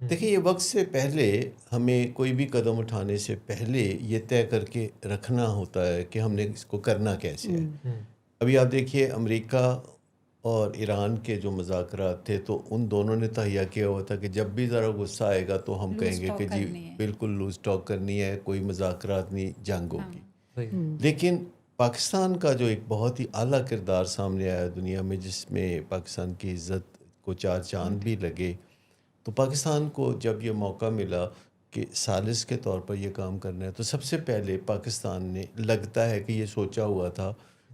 دیکھیے یہ وقت سے پہلے ہمیں کوئی بھی قدم اٹھانے سے پہلے یہ طے کر کے رکھنا ہوتا ہے کہ ہم نے اس کو کرنا کیسے ہے. ابھی آپ دیکھیے امریکہ اور ایران کے جو مذاکرات تھے تو ان دونوں نے تہیہ کیا ہوا تھا کہ جب بھی ذرا غصہ آئے گا تو ہم کہیں گے کہ جی بالکل لوز ٹاک کرنی ہے، کوئی مذاکرات نہیں، جنگ ہوگی. لیکن پاکستان کا جو ایک بہت ہی اعلیٰ کردار سامنے آیا دنیا میں، جس میں پاکستان کی عزت کو چار چاند بھی لگے، تو پاکستان کو جب یہ موقع ملا کہ ثالث کے طور پر یہ کام کرنا ہے تو سب سے پہلے پاکستان نے لگتا ہے کہ یہ سوچا ہوا تھا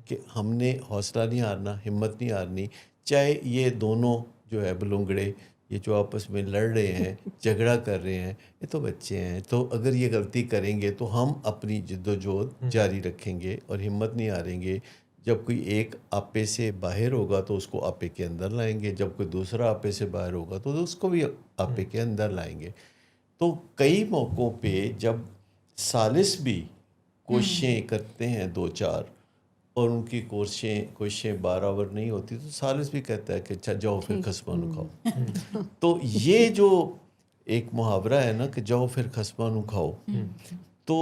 کہ ہم نے حوصلہ نہیں ہارنا، ہمت نہیں ہارنی، چاہے یہ دونوں جو ہے بلونگڑے یہ جو آپس میں لڑ رہے ہیں، جھگڑا کر رہے ہیں، یہ تو بچے ہیں، تو اگر یہ غلطی کریں گے تو ہم اپنی جد و جہد جاری رکھیں گے اور ہمت نہیں ہاریں گے. جب کوئی ایک آپے سے باہر ہوگا تو اس کو آپے کے اندر لائیں گے، جب کوئی دوسرا آپے سے باہر ہوگا تو اس کو بھی آپے کے اندر لائیں گے. تو کئی موقعوں پہ جب ثالث بھی کوششیں کرتے ہیں دو چار اور ان کی کوششیں برابر نہیں ہوتی تو ثالث بھی کہتا ہے کہ اچھا جاؤ پھر خسمانو کھاؤ. تو یہ جو ایک محاورہ ہے نا کہ جاؤ پھر خسمانو کھاؤ، تو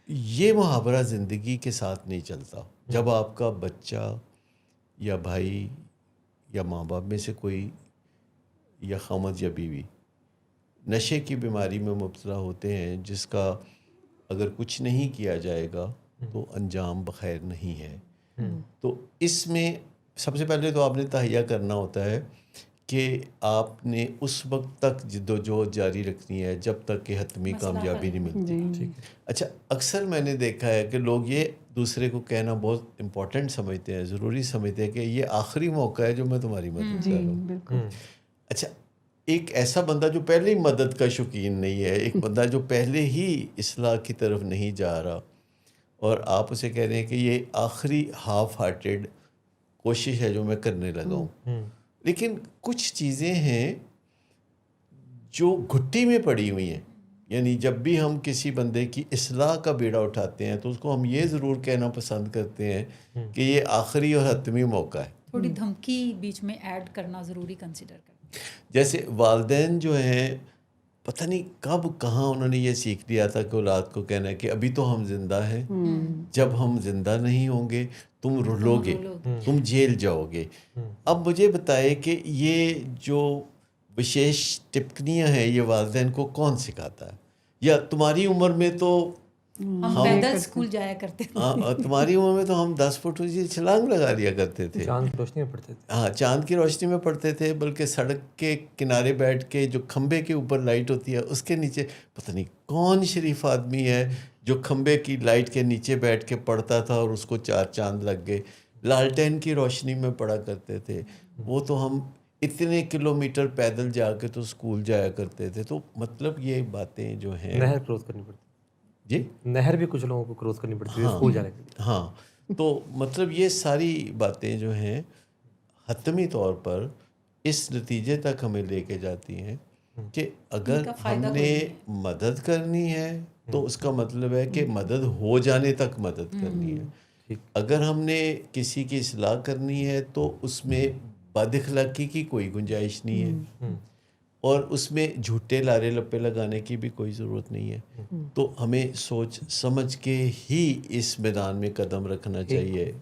یہ محاورہ زندگی کے ساتھ نہیں چلتا. جب آپ کا بچہ یا بھائی یا ماں باپ میں سے کوئی یا خامد یا بیوی نشے کی بیماری میں مبتلا ہوتے ہیں جس کا اگر کچھ نہیں کیا جائے گا تو انجام بخیر نہیں ہے. تو اس میں سب سے پہلے تو آپ نے تہیہ کرنا ہوتا ہے کہ آپ نے اس وقت تک جد و جہد جاری رکھنی ہے جب تک کہ حتمی کامیابی نہیں ملتی. اچھا، اکثر میں نے دیکھا ہے کہ لوگ یہ دوسرے کو کہنا بہت امپورٹنٹ سمجھتے ہیں، ضروری سمجھتے ہیں کہ یہ آخری موقع ہے جو میں تمہاری مدد کر رہا ہوں. اچھا، ایک ایسا بندہ جو پہلے ہی مدد کا شوقین نہیں ہے، ایک بندہ جو پہلے ہی اصلاح کی طرف نہیں جا رہا، اور آپ اسے کہہ رہے ہیں کہ یہ آخری ہاف ہارٹیڈ کوشش ہے جو میں کرنے لگا ہوں. لیکن کچھ چیزیں ہیں جو گھٹی میں پڑی ہوئی ہیں. یعنی جب بھی ہم کسی بندے کی اصلاح کا بیڑا اٹھاتے ہیں تو اس کو ہم یہ ضرور کہنا پسند کرتے ہیں کہ یہ آخری اور حتمی موقع ہے. تھوڑی دھمکی بیچ میں ایڈ کرنا ضروری کنسیڈر کرنا. جیسے والدین جو ہیں پتہ نہیں کب کہاں انہوں نے یہ سیکھ لیا تھا کہ اولاد کو کہنا ہے کہ ابھی تو ہم زندہ ہیں، جب ہم زندہ نہیں ہوں گے تم رلو گے، تم جیل جاؤ گے. اب مجھے بتائے کہ یہ جو وشیش ٹپنیاں ہیں یہ والدین کو کون سکھاتا ہے؟ یا تمہاری عمر میں تو ہم پیدل اسکول جایا کرتے تھے، تمہاری عمر میں تو ہم 10 فٹ چھلانگ لگا لیا کرتے تھے، چاند کی روشنی میں پڑھتے تھے. ہاں، چاند کی روشنی میں پڑھتے تھے، بلکہ سڑک کے کنارے بیٹھ کے جو کھمبے کے اوپر لائٹ ہوتی ہے اس کے نیچے پتہ نہیں کون شریف آدمی ہے جو کھمبے کی لائٹ کے نیچے بیٹھ کے پڑھتا تھا اور اس کو 4 چاند لگ گئے. لالٹین کی روشنی میں پڑھا کرتے تھے. وہ تو ہم اتنے کلومیٹر پیدل جا کے تو اسکول جایا کرتے تھے. تو مطلب یہ باتیں جو ہیں، نہر کراس کرنی پڑتی جی، نہر بھی کچھ لوگوں کو کراس کرنی پڑتی ہے اسکول جانے کے لیے. ہاں، تو مطلب یہ ساری باتیں جو ہیں حتمی طور پر اس نتیجے تک ہمیں لے کے جاتی ہیں کہ اگر ہم نے مدد کرنی ہے تو اس کا مطلب ہے کہ مدد ہو جانے تک مدد کرنی ہے. اگر ہم نے کسی کی اصلاح کرنی ہے تو اس میں بد اخلاقی کی کوئی گنجائش نہیں ہے اور اس میں جھوٹے لارے لپے لگانے کی بھی کوئی ضرورت نہیں ہے. تو ہمیں سوچ سمجھ کے ہی اس میدان میں قدم رکھنا چاہیے.